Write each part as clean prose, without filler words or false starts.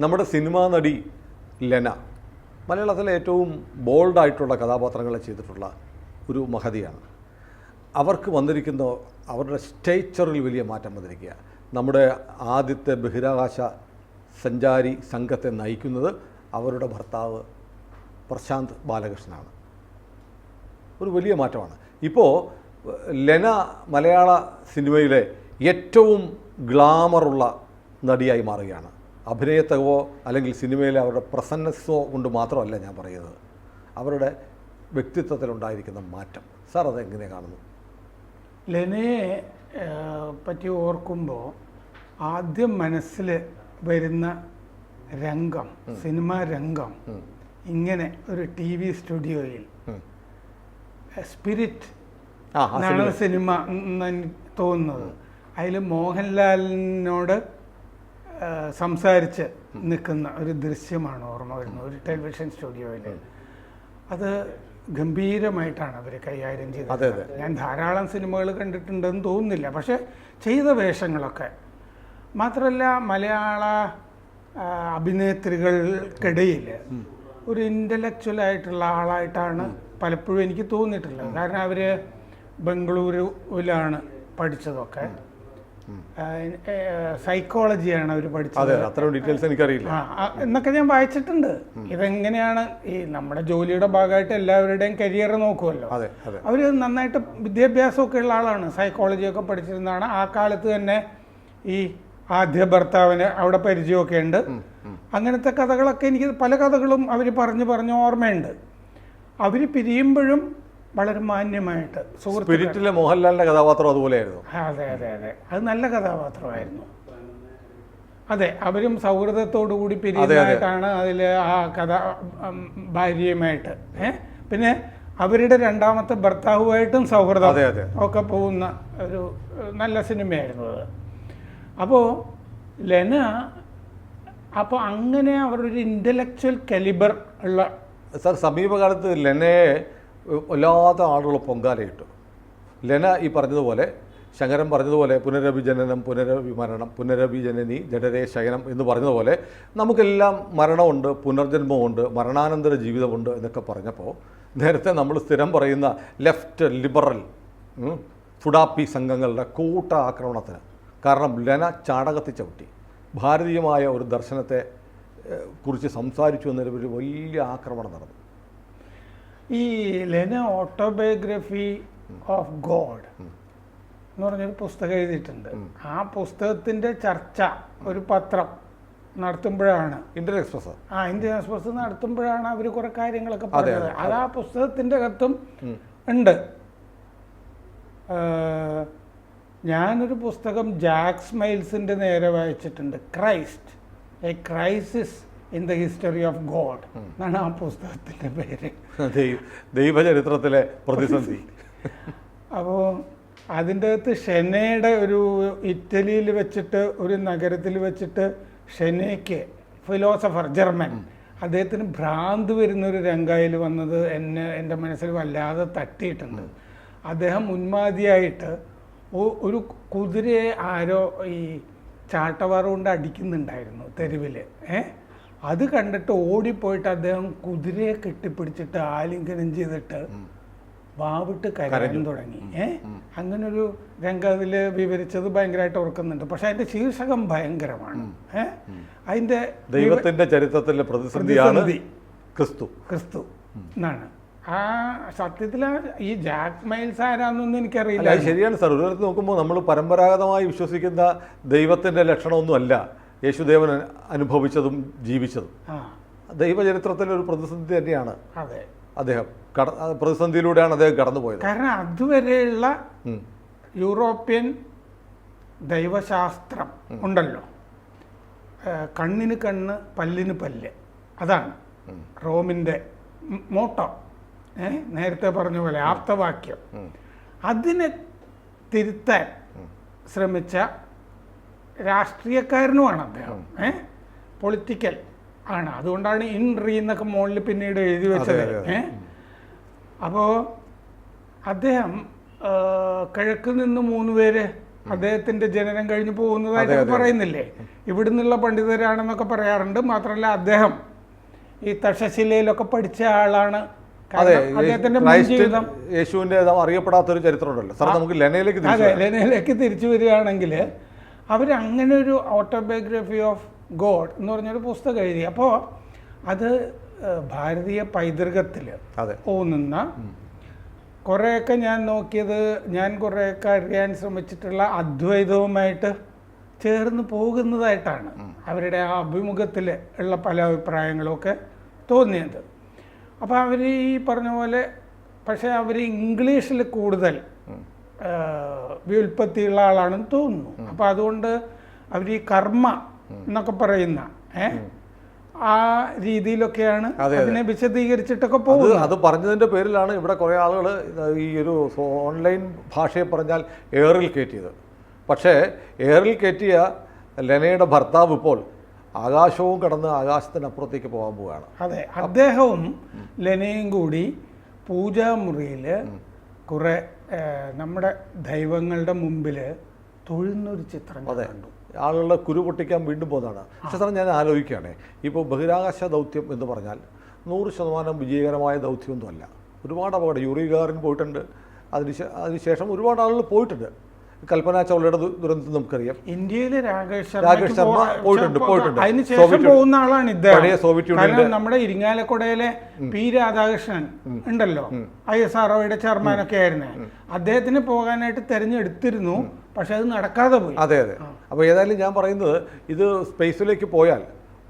നമ്മുടെ സിനിമാ നടി ലെന മലയാളത്തിലെ ഏറ്റവും ബോൾഡായിട്ടുള്ള കഥാപാത്രങ്ങളെ ചെയ്തിട്ടുള്ള ഒരു മഹതിയാണ്. അവർക്ക് വന്നിരിക്കുന്ന അവരുടെ സ്റ്റേച്ചറിൽ വലിയ മാറ്റം വന്നിരിക്കുക. നമ്മുടെ ആദ്യത്തെ ബഹിരാകാശ സഞ്ചാരി സംഘത്തെ നയിക്കുന്നത് അവരുടെ ഭർത്താവ് പ്രശാന്ത് ബാലകൃഷ്ണനാണ്. ഒരു വലിയ മാറ്റമാണ്. ഇപ്പോൾ ലെന മലയാള സിനിമയിലെ ഏറ്റവും ഗ്ലാമറുള്ള നടിയായി മാറുകയാണ്. അഭിനയത്തകവോ അല്ലെങ്കിൽ സിനിമയിലെ അവരുടെ പ്രസന്നസോ കൊണ്ട് മാത്രമല്ല ഞാൻ പറയുന്നത്, അവരുടെ വ്യക്തിത്വത്തിലുണ്ടായിരിക്കുന്ന മാറ്റം. സാർ അതെങ്ങനെ കാണുന്നു? ലെനയെ പറ്റി ഓർക്കുമ്പോൾ ആദ്യം മനസ്സിൽ വരുന്ന രംഗം, സിനിമാ രംഗം, ഇങ്ങനെ ഒരു TV സ്റ്റുഡിയോയിൽ സ്പിരിറ്റ് എന്നാണ് സിനിമ തോന്നുന്നത്. അതിൽ മോഹൻലാലിനോട് സംസാരിച്ച് നിൽക്കുന്ന ഒരു ദൃശ്യമാണ് ഓർമ്മ വരുന്നത്, ഒരു ടെലിവിഷൻ സ്റ്റുഡിയോയിൽ. അത് ഗംഭീരമായിട്ടാണ് അവർ കൈകാര്യം ചെയ്തത്. ഞാൻ ധാരാളം സിനിമകൾ കണ്ടിട്ടുണ്ടെന്ന് തോന്നുന്നില്ല, പക്ഷെ ചെയ്ത വേഷങ്ങളൊക്കെ മാത്രമല്ല, മലയാള അഭിനേത്രികൾക്കിടയിൽ ഒരു ഇൻ്റലക്ച്വലായിട്ടുള്ള ആളായിട്ടാണ് പലപ്പോഴും എനിക്ക് തോന്നിയിട്ടുള്ളത്. കാരണം അവർ ബംഗളൂരുവിലാണ് പഠിച്ചതൊക്കെ, സൈക്കോളജിയാണ് അവർ പഠിച്ചത്. അത്ര ഡീറ്റെയിൽസ് എനിക്കറിയില്ല എന്നൊക്കെ ഞാൻ വായിച്ചിട്ടുണ്ട്. ഇതെങ്ങനെയാണ് ഈ നമ്മുടെ ജോലിയുടെ ഭാഗമായിട്ട് എല്ലാവരുടെയും കരിയർ നോക്കുമല്ലോ. അവർ നന്നായിട്ട് വിദ്യാഭ്യാസമൊക്കെ ഉള്ള ആളാണ്, സൈക്കോളജിയൊക്കെ പഠിച്ചിരുന്നതാണ്. ആ കാലത്ത് തന്നെ ഈ ആദ്യ ഭർത്താവിന് അവിടെ പരിചയമൊക്കെ ഉണ്ട്. അങ്ങനത്തെ കഥകളൊക്കെ എനിക്ക് പല കഥകളും അവർ പറഞ്ഞു ഓർമ്മയുണ്ട്. അവർ പിരിയുമ്പോഴും വളരെ മാന്യമായിട്ട് സ്പിരിറ്റിലെ മോഹൻലാലിന്റെ കഥാപാത്രം അതുപോലെയായിരുന്നു. അതെ, അത് നല്ല കഥാപാത്രമായിരുന്നു. അതെ, അവരും സൗഹൃദത്തോടു കൂടി പിരിയുന്നതായിട്ടാണ് അതിൽ ആ കഥ, ഭാര്യയുമായിട്ട്. പിന്നെ അവരുടെ രണ്ടാമത്തെ ഭർത്താവുമായിട്ടും സൗഹൃദം ഒക്കെ പോകുന്ന ഒരു നല്ല സിനിമയായിരുന്നു അത്. അപ്പോൾ ലെന അങ്ങനെ അവരൊരു ഇൻ്റലക്ച്വൽ കാലിബർ ഉള്ള. സാർ, സമീപകാലത്ത് ലെനയെ വല്ലാത്ത ആളുകൾ പൊങ്കാലയിട്ടു. ലെന ഈ പറഞ്ഞതുപോലെ, ശങ്കരൻ പറഞ്ഞതുപോലെ, പുനരഭിജനനം, പുനരഭിമരണം, പുനരഭിജനനി, ജഡരേ ശയനം എന്ന് പറഞ്ഞതുപോലെ നമുക്കെല്ലാം മരണമുണ്ട്, പുനർജന്മമുണ്ട്, മരണാനന്തര ജീവിതമുണ്ട് എന്നൊക്കെ പറഞ്ഞപ്പോൾ നേരത്തെ നമ്മൾ സ്ഥിരം പറയുന്ന ലെഫ്റ്റ് ലിബറൽ ഫുഡാപ്പി സംഘങ്ങളുടെ കൂട്ട ആക്രമണത്തിന് കാരണം ലെന ചാടകത്തി ചവിട്ടി ഭാരതീയമായ ഒരു ദർശനത്തെ കുറിച്ച് സംസാരിച്ചു എന്നൊരു വലിയ ആക്രമണം നടന്നു. ഈ ലെന ഓട്ടോബയോഗ്രഫി ഓഫ് ഗോഡ് എന്ന് പറഞ്ഞൊരു പുസ്തകം എഴുതിയിട്ടുണ്ട്. ആ പുസ്തകത്തിന്റെ ചർച്ച ഒരു പത്രം നടത്തുമ്പോഴാണ്, ഇന്ത്യൻ എക്സ്പ്രസ് നടത്തുമ്പോഴാണ് അവർ കുറെ കാര്യങ്ങളൊക്കെ പറഞ്ഞത്. അത് ആ പുസ്തകത്തിന്റെ അകത്തും ഉണ്ട്. ഞാനൊരു പുസ്തകം ജാക്ക് സ്മൈൽസിന്റെ നേരെ വായിച്ചിട്ടുണ്ട്, Christ, A crisis in the history of God എന്നാണ് ആ പുസ്തകത്തിന്റെ പേര്. ദൈവചരിത്രത്തിലെ പ്രതിസന്ധി. അപ്പോൾ അതിൻ്റെ അകത്ത് ഷെനയുടെ ഒരു ഇറ്റലിയിൽ വെച്ചിട്ട് ഒരു നഗരത്തിൽ വെച്ചിട്ട് ഷെനയ്ക്ക്, ഫിലോസഫർ, ജർമ്മൻ, അദ്ദേഹത്തിന് ഭ്രാന്ത് വരുന്നൊരു രംഗയിൽ വന്നത് എൻ്റെ മനസ്സിൽ വല്ലാതെ തട്ടിയിട്ടുണ്ട്. അദ്ദേഹം ഉന്മാദിയായിട്ട് ഒരു കുതിരയെ ആരോ ഈ ചാട്ടവാറ കൊണ്ട് അടിക്കുന്നുണ്ടായിരുന്നു തെരുവിൽ. അത് കണ്ടിട്ട് ഓടിപ്പോയിട്ട് അദ്ദേഹം കുതിരയെ കെട്ടിപ്പിടിച്ചിട്ട് ആലിംഗനം ചെയ്തിട്ട് വാവിട്ട് കരയാൻ തുടങ്ങി. അങ്ങനൊരു രംഗം അതിൽ വിവരിച്ചത് ഭയങ്കരമായിട്ട് ഓർക്കുന്നുണ്ട്. പക്ഷെ അതിന്റെ ശീർഷകം ഭയങ്കരമാണ്. അതിന്റെ ദൈവത്തിന്റെ ചരിത്രത്തിലെ പ്രതിസന്ധിയാണ് ക്രിസ്തു എന്നാണ്. ആ സത്യത്തിൽ ഈ ജാക്ക് മൈൽസ് ആരാന്നൊന്നും എനിക്കറിയില്ല. ശരിയാണ് സാർ. ഒരു തരത്തിൽ നോക്കുമ്പോൾ നമ്മൾ പരമ്പരാഗതമായി വിശ്വസിക്കുന്ന ദൈവത്തിന്റെ ലക്ഷണമൊന്നുമല്ല യേശുദേവൻ അനുഭവിച്ചതും ജീവിച്ചതും. ദൈവചരിത്രത്തിലെ ഒരു പ്രതിസന്ധി തന്നെയാണ് അദ്ദേഹം. പ്രതിസന്ധിയിലൂടെയാണ് അദ്ദേഹം കടന്നുപോയത്. കാരണം അതുവരെയുള്ള യൂറോപ്യൻ ദൈവശാസ്ത്രം ഉണ്ടല്ലോ, കണ്ണിന് കണ്ണ്, പല്ലിന് പല്ല്, അതാണ് റോമിന്റെ മോട്ടോ. നേരത്തെ പറഞ്ഞ പോലെ ആപ്തവാക്യം. അതിനെ തിരുത്താൻ ശ്രമിച്ച രാഷ്ട്രീയക്കാരനുമാണ് അദ്ദേഹം. പൊളിറ്റിക്കൽ ആണ്. അതുകൊണ്ടാണ് ഇൻ റീ എന്നൊക്കെ മുകളിൽ പിന്നീട് എഴുതി വെച്ചത്. അപ്പോൾ അദ്ദേഹം കിഴക്ക് നിന്ന് 3 പേര് അദ്ദേഹത്തിന്റെ ജനനം കഴിഞ്ഞ് പോകുന്നതായിട്ട് പറയുന്നില്ലേ. ഇവിടുന്നുള്ള പണ്ഡിതരാണെന്നൊക്കെ പറയാറുണ്ട്. മാത്രമല്ല അദ്ദേഹം ഈ തക്ഷശിലയിലൊക്കെ പഠിച്ച ആളാണ്. അദ്ദേഹത്തിന്റെ ജീവിതം യേശുവിന്റെ അറിയപ്പെടാത്തൊരു ചരിത്രമുണ്ടല്ലോ സാർ. നമുക്ക് ലെനയിലേക്ക് തിരിച്ചു വരികയാണെങ്കിൽ അവരങ്ങനെ ഒരു ഓട്ടോബയോഗ്രഫി ഓഫ് ഗോഡ് എന്ന് പറഞ്ഞൊരു പുസ്തകം എഴുതി. അപ്പോൾ അത് ഭാരതീയ പൈതൃകത്തിൽ ഊന്നുന്ന കുറേയൊക്കെ ഞാൻ നോക്കിയത്, ഞാൻ കുറേയൊക്കെ അറിയാൻ ശ്രമിച്ചിട്ടുള്ള അദ്വൈതവുമായിട്ട് ചേർന്ന് പോകുന്നതായിട്ടാണ് അവരുടെ ആ അഭിമുഖത്തിൽ ഉള്ള പല അഭിപ്രായങ്ങളുമൊക്കെ തോന്നിയത്. അപ്പോൾ അവർ ഈ പറഞ്ഞ പോലെ, പക്ഷേ അവർ ഇംഗ്ലീഷിൽ കൂടുതൽ വ്യുൽപ്പത്തിയുള്ള ആളാണെന്ന് തോന്നുന്നു. അപ്പോൾ അതുകൊണ്ട് അവർ ഈ കർമ്മ എന്നൊക്കെ പറയുന്ന ആ രീതിയിലൊക്കെയാണ് അതിനെ വിശദീകരിച്ചിട്ടൊക്കെ പോകുന്നത്. അത് പറഞ്ഞതിൻ്റെ പേരിലാണ് ഇവിടെ കുറേ ആളുകൾ ഈ ഒരു ഓൺലൈൻ ഭാഷയെ പറഞ്ഞാൽ എയറിൽ കയറ്റിയത്. പക്ഷേ എയറിൽ കയറ്റിയ ലെനയുടെ ഭർത്താവ് ഇപ്പോൾ ആകാശവും കടന്ന് ആകാശത്തിനപ്പുറത്തേക്ക് പോകാൻ പോവുകയാണ്. അതെ, അദ്ദേഹവും ലെനയും കൂടി പൂജാമുറിയിൽ കുറേ നമ്മുടെ ദൈവങ്ങളുടെ മുമ്പിൽ തൊഴുന്നൊരു ചിത്രം കണ്ടു. ആളുകളുടെ കുരു പൊട്ടിക്കാൻ വീണ്ടും പോകുന്നതാണ്. പക്ഷേ സാർ, ഞാൻ ആലോചിക്കുകയാണേ, ഇപ്പോൾ ബഹിരാകാശ ദൗത്യം എന്ന് പറഞ്ഞാൽ 100% വിജയകരമായ ദൗത്യമൊന്നുമല്ല. ഒരുപാട് അപകടം, യൂറി ഗാഗറിൻ പോയിട്ടുണ്ട്, അതിനുശേഷം ഒരുപാട് ആളുകൾ പോയിട്ടുണ്ട്. കൽപ്പന ചൗളയുടെ ദുരന്തം നമുക്കറിയാം. ഇന്ത്യയിലെ രാകേഷ് ശർമ്മ പോയിട്ടുണ്ട്. അതിനുശേഷം പോകുന്ന ആളാണ് ഇദ്ദേഹം. Soviet union. നമ്മുടെ ഇരിങ്ങാലക്കുടയിലെ പി രാധാകൃഷ്ണൻ ഉണ്ടല്ലോ, ISROയുടെ ചെയർമാനൊക്കെ ആയിരുന്നു. അദ്ദേഹത്തിന് പോകാനായിട്ട് തെരഞ്ഞെടുത്തിരുന്നു, പക്ഷെ അത് നടക്കാതെ പോയി. അതെ. അപ്പോൾ ഏതായാലും ഞാൻ പറയുന്നത്, ഇത് സ്പേസിലേക്ക് പോയാൽ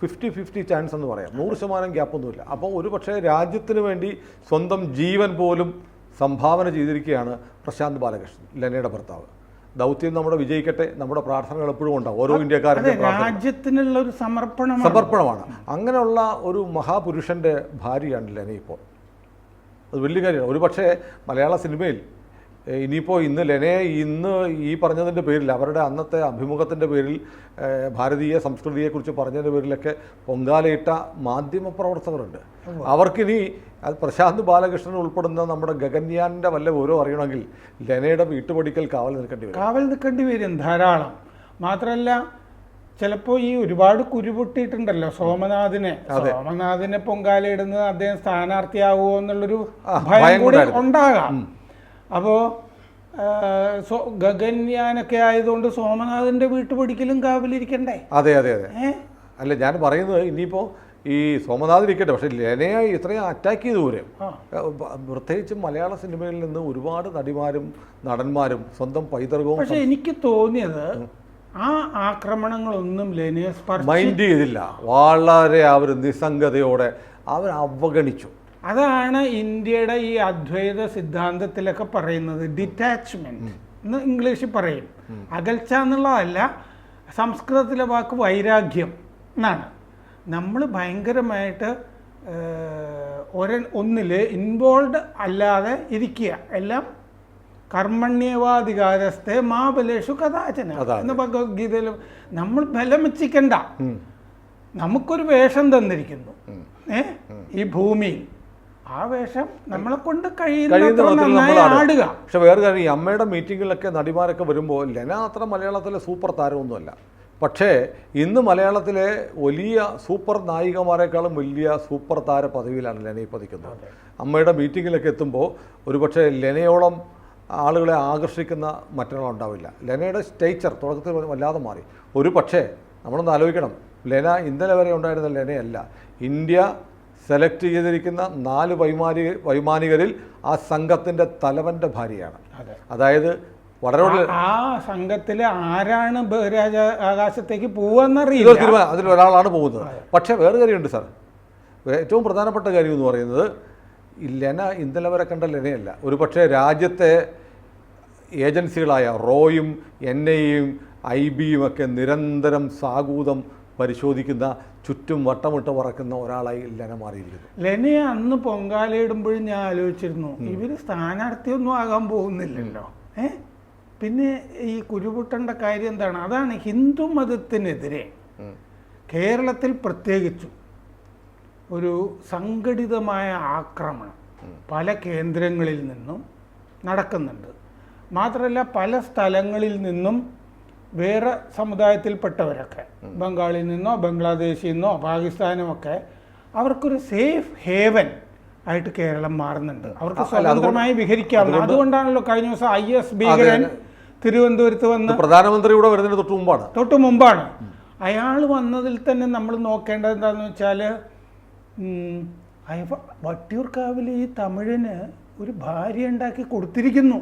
50-50 ചാൻസ് എന്ന് പറയാം. 100% ഗ്യാപ്പൊന്നുമില്ല. അപ്പോൾ ഒരു പക്ഷേ രാജ്യത്തിന് വേണ്ടി സ്വന്തം ജീവൻ പോലും സംഭാവന ചെയ്തിരിക്കുകയാണ് പ്രശാന്ത് ബാലകൃഷ്ണൻ, ലെനയുടെ ഭർത്താവ്. ദൗത്യം നമ്മുടെ വിജയിക്കട്ടെ, നമ്മുടെ പ്രാർത്ഥനകൾ എപ്പോഴും ഉണ്ടാവും. ഓരോ ഇന്ത്യക്കാരുടെ രാജ്യത്തിനുള്ള ഒരു സമർപ്പണമാണ്. അങ്ങനെയുള്ള ഒരു മഹാപുരുഷന്റെ ഭാര്യയാണ് ലെന ഇപ്പോൾ. അത് വലിയ കാര്യമാണ്. ഒരു പക്ഷേ മലയാള സിനിമയിൽ ഇന്ന് ലെനയെ ഈ പറഞ്ഞതിൻ്റെ പേരിൽ, അവരുടെ അന്നത്തെ അഭിമുഖത്തിൻ്റെ പേരിൽ, ഭാരതീയ സംസ്കൃതിയെക്കുറിച്ച് പറഞ്ഞതിൻ്റെ പേരിലൊക്കെ പൊങ്കാലയിട്ട മാധ്യമപ്രവർത്തകരുണ്ട്. അവർക്കിനി അത് പ്രശാന്ത് ബാലകൃഷ്ണൻ ഉൾപ്പെടുന്ന നമ്മുടെ ഗഗൻയാൻ്റെ വല്ല ഓരോ അറിയണമെങ്കിൽ ലെനയുടെ വീട്ടുപടിക്കൽ കാവൽ നിൽക്കേണ്ടി വരും ധാരാളം. മാത്രമല്ല, ചിലപ്പോൾ ഈ ഒരുപാട് കുരുപൊട്ടിയിട്ടുണ്ടല്ലോ സോമനാഥിനെ പൊങ്കാലയിടുന്നത് അദ്ദേഹം സ്ഥാനാർത്ഥിയാവുമോ എന്നുള്ളൊരു ഭയം കൂടി ഉണ്ടാകാം. അപ്പോൾ ഗഗൻയാനൊക്കെ ആയതുകൊണ്ട് സോമനാഥന്റെ വീട്ടുപടിക്കലും കാവലിരിക്കണ്ടേ? അതെ. അല്ല, ഞാൻ പറയുന്നത് ഇനിയിപ്പോൾ ഈ സോമനാഥിരിക്കട്ടെ, പക്ഷെ ലെനയെ ഇത്രയും അറ്റാക്ക് ചെയ്ത് പോരും. പ്രത്യേകിച്ചും മലയാള സിനിമയിൽ നിന്ന് ഒരുപാട് നടിമാരും നടന്മാരും സ്വന്തം പൈതൃകവും. പക്ഷെ എനിക്ക് തോന്നിയത് ആ ആക്രമണങ്ങളൊന്നും ലെനയെ മൈൻഡ് ചെയ്തില്ല. വളരെ അവർ നിസ്സംഗതയോടെ അവർ അവഗണിച്ചു. അതാണ് ഇന്ത്യയുടെ ഈ അദ്വൈത സിദ്ധാന്തത്തിലൊക്കെ പറയുന്നത് ഡിറ്റാച്ച്മെന്റ് എന്ന് ഇംഗ്ലീഷിൽ പറയും. അകൽച്ച എന്നുള്ളതല്ല, സംസ്കൃതത്തിലെ വാക്ക് വൈരാഗ്യം എന്നാണ്. നമ്മൾ ഭയങ്കരമായിട്ട് ഒന്നിൽ ഇൻവോൾവ് അല്ലാതെ ഇരിക്കുക. എല്ലാം കർമ്മണ്യവാധികാരസ്ഥെ മാ ബലേഷു കഥാചന എന്ന ഭഗവത്ഗീതയിൽ നമ്മൾ ബലം വെച്ചിക്കണ്ട. നമുക്കൊരു വേഷം തന്നിരിക്കുന്നു ഈ ഭൂമിയിൽ. ആ വേഷം നമ്മളെ കൊണ്ട് കഴിയുന്നത്ര നന്നായി ആടുക. പക്ഷെ വേറെ കാര്യം, ഈ അമ്മയുടെ മീറ്റിങ്ങിലൊക്കെ നടിമാരൊക്കെ വരുമ്പോൾ ലെന അത്ര മലയാളത്തിലെ സൂപ്പർ താരമൊന്നുമല്ല. പക്ഷേ ഇന്ന് മലയാളത്തിലെ വലിയ സൂപ്പർ നായികമാരെക്കാളും വലിയ സൂപ്പർ താര പദവിയിലാണ് ലെന പതിക്കുന്നത്. അമ്മയുടെ മീറ്റിങ്ങിലൊക്കെ എത്തുമ്പോൾ ഒരുപക്ഷെ ലെനയോളം ആളുകളെ ആകർഷിക്കുന്ന മറ്റൊരാളുണ്ടാവില്ല. ലെനയുടെ സ്റ്റേച്ചർ തുടക്കത്തിൽ വല്ലാതെ മാറി. ഒരു പക്ഷേ നമ്മളൊന്ന് ആലോചിക്കണം, ലെന ഇന്നലെ വരെ ഉണ്ടായിരുന്ന ലെനയല്ല. ഇന്ത്യ സെലക്ട് ചെയ്തിരിക്കുന്ന 4 വൈമാനികരിൽ ആ സംഘത്തിൻ്റെ തലവൻ്റെ ഭാര്യയാണ്. അതായത് വളരെ ആ സംഘത്തിലെ ആരാണ് ആകാശത്തേക്ക് പോവാന്നറിയില്ല, അതിലൊരാളാണ് പോകുന്നത്. പക്ഷേ വേറെ കാര്യമുണ്ട് സാർ, ഏറ്റവും പ്രധാനപ്പെട്ട കാര്യം എന്ന് പറയുന്നത് ലെന ഇന്നലെ വരെ കണ്ട ലെനയല്ല. ഒരു പക്ഷേ രാജ്യത്തെ ഏജൻസികളായ റോയും NIAയും IBയും ഒക്കെ നിരന്തരം സാഗൂതം പരിശോധിക്കുന്ന, ചുറ്റും വട്ടമിട്ട് പറക്കുന്ന ഒരാളായി ലെന മാറിയിരിക്കുന്നു. ലെനയെ അന്ന് പൊങ്കാലയിടുമ്പോഴും ഞാൻ ആലോചിച്ചിരുന്നു, ഇവർ സ്ഥാനാർത്ഥിയൊന്നും ആകാൻ പോകുന്നില്ലല്ലോ. പിന്നെ ഈ കുരുപൊട്ടേണ്ട കാര്യം എന്താണ്? അതാണ് ഹിന്ദു മതത്തിനെതിരെ കേരളത്തിൽ പ്രത്യേകിച്ചും ഒരു സംഘടിതമായ ആക്രമണം പല കേന്ദ്രങ്ങളിൽ നിന്നും നടക്കുന്നുണ്ട്. മാത്രമല്ല പല സ്ഥലങ്ങളിൽ നിന്നും വേറെ സമുദായത്തിൽപ്പെട്ടവരൊക്കെ, ബംഗാളിൽ നിന്നോ ബംഗ്ലാദേശിൽ നിന്നോ പാകിസ്ഥാനും ഒക്കെ, അവർക്കൊരു സേഫ് ഹേവൻ ആയിട്ട് കേരളം മാറുന്നുണ്ട്. അവർക്ക് സ്വതന്ത്രമായി വിഹരിക്കാവുന്ന. അതുകൊണ്ടാണല്ലോ കഴിഞ്ഞ ദിവസം IS ഭീകരൻ തിരുവനന്തപുരത്ത് വന്ന്, പ്രധാനമന്ത്രിയുടെ വരുന്നതിന് തൊട്ട് മുമ്പാണ്. അയാൾ വന്നതിൽ തന്നെ നമ്മൾ നോക്കേണ്ടത് എന്താണെന്ന് വെച്ചാൽ, വട്ടിയൂർക്കാവിൽ ഈ തമിഴിന് ഒരു ഭാര്യ ഉണ്ടാക്കി കൊടുത്തിരിക്കുന്നു.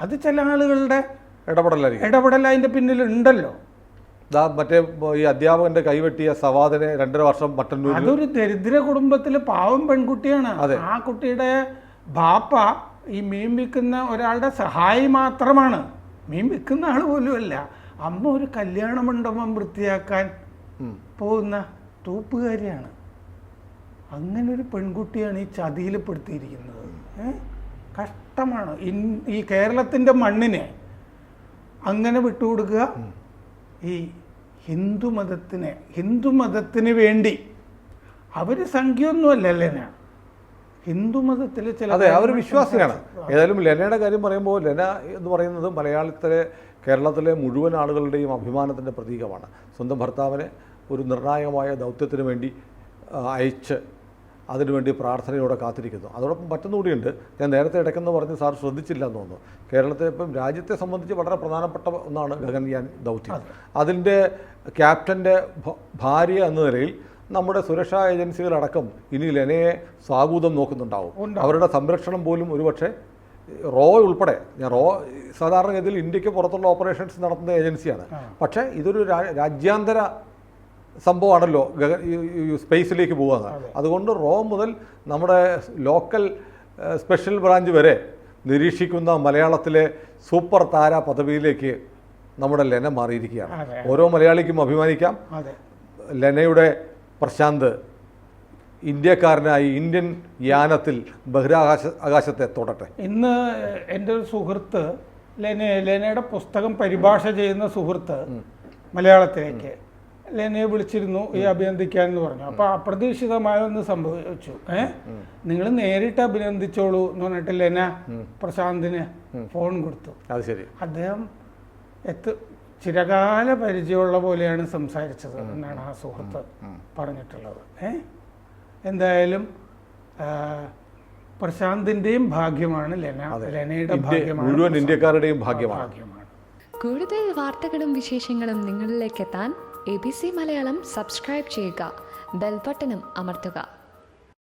അത് ചില ആളുകളുടെ ഇടപെടൽ അതിന്റെ പിന്നിൽ ഉണ്ടല്ലോ. മറ്റേ ഈ അധ്യാപകന്റെ കൈവെട്ടിയ സവാദിനെ 2.5 വർഷം മട്ടന്നൂർ, അതൊരു ദരിദ്ര കുടുംബത്തിലെ പാവം പെൺകുട്ടിയാണ്. ആ കുട്ടിയുടെ ബാപ്പ ഈ മീൻ വിൽക്കുന്ന ഒരാളുടെ സഹായി മാത്രമാണ്, മീൻ വിൽക്കുന്ന ആൾ പോലും അല്ല. അമ്മ ഒരു കല്യാണ മണ്ഡപം വൃത്തിയാക്കാൻ പോകുന്ന തൂപ്പുകാരിയാണ്. അങ്ങനെ ഒരു പെൺകുട്ടിയാണ് ഈ ചതിയിൽ പെടുത്തിയിരിക്കുന്നത്. കഷ്ടമാണ്. ഈ കേരളത്തിന്റെ മണ്ണിനെ അങ്ങനെ വിട്ടുകൊടുക്കുക. ഈ ഹിന്ദുമതത്തിന് വേണ്ടി അവര് സംഖ്യയൊന്നുമല്ല ലെന, ഹിന്ദുമതത്തിലെ ചില അവർ വിശ്വാസിയാണ്. ഏതായാലും ലെനയുടെ കാര്യം പറയുമ്പോൾ, ലെന എന്ന് പറയുന്നത് കേരളത്തിലെ മുഴുവൻ ആളുകളുടെയും അഭിമാനത്തിൻ്റെ പ്രതീകമാണ്. സ്വന്തം ഭർത്താവിനെ ഒരു നിർണായകമായ ദൗത്യത്തിന് വേണ്ടി അയച്ച് അതിനുവേണ്ടി പ്രാർത്ഥനയോടെ കാത്തിരിക്കുന്നു. അതോടൊപ്പം മറ്റൊന്നുകൂടിയുണ്ട്, ഞാൻ നേരത്തെ ഇടയ്ക്കെന്ന് പറഞ്ഞ് സാർ ശ്രദ്ധിച്ചില്ല എന്ന് തോന്നുന്നു. കേരളത്തെ ഇപ്പം രാജ്യത്തെ സംബന്ധിച്ച് വളരെ പ്രധാനപ്പെട്ട ഒന്നാണ് ഗഗൻയാൻ ദൗത്യം. അതിൻ്റെ ക്യാപ്റ്റൻ്റെ ഭാര്യ എന്ന നിലയിൽ നമ്മുടെ സുരക്ഷാ ഏജൻസികളടക്കം ഇനി ലെനയെ സ്വാഗതം നോക്കുന്നുണ്ടാവും. അവരുടെ സംരക്ഷണം പോലും ഒരുപക്ഷെ റോ ഉൾപ്പെടെ, സാധാരണഗതിയിൽ ഇന്ത്യക്ക് പുറത്തുള്ള ഓപ്പറേഷൻസ് നടത്തുന്ന ഏജൻസിയാണ്. പക്ഷേ ഇതൊരു രാജ്യാന്തര സംഭവമാണല്ലോ, സ്പേസിലേക്ക് പോകുന്നത്. അതുകൊണ്ട് റോ മുതൽ നമ്മുടെ ലോക്കൽ സ്പെഷ്യൽ ബ്രാഞ്ച് വരെ നിരീക്ഷിക്കുന്ന മലയാളത്തിലെ സൂപ്പർ താര പദവിയിലേക്ക് നമ്മുടെ ലെന മാറിയിരിക്കുകയാണ്. ഓരോ മലയാളിക്കും അഭിമാനിക്കാം. ലെനയുടെ പ്രശാന്ത് ഇന്ത്യക്കാരനായി ഇന്ത്യൻ യാനത്തിൽ ബഹിരാകാശത്തെ തൊടട്ടെ. ഇന്ന് എൻ്റെ ഒരു സുഹൃത്ത്, ലെനയുടെ പുസ്തകം പരിഭാഷ ചെയ്യുന്ന സുഹൃത്ത് മലയാളത്തിലേക്ക് ലെനയെ വിളിച്ചിരുന്നു ഈ അഭിനന്ദിക്കാൻ എന്ന് പറഞ്ഞു. അപ്പോൾ അപ്രതീക്ഷിതമായ ഒന്ന് സംഭവിച്ചു. നിങ്ങൾ നേരിട്ട് അഭിനന്ദിച്ചോളൂ എന്ന് പറഞ്ഞിട്ട് ലെന പ്രശാന്തിന് ഫോൺ കൊടുത്തു. അത് ശരി. അദ്ദേഹം ചിരകാല പരിചയമുള്ള പോലെയാണ് സംസാരിച്ചത് എന്നാണ് ആ സുഹൃത്ത് പറഞ്ഞിട്ടുള്ളത്. എന്തായാലും പ്രശാന്തിന്റെയും ഭാഗ്യമാണ് ലെനയുടെ ഭാഗ്യമാണ്, മുഴുവൻ ഇന്ത്യക്കാരുടെയും ഭാഗ്യമാണ്. കൂടുതൽ വാർത്തകളും വിശേഷങ്ങളും നിങ്ങളിലേക്ക് എത്താൻ ABC മലയാളം സബ്സ്ക്രൈബ് ചെയ്യുക, ബെൽ ബട്ടണും അമർത്തുക.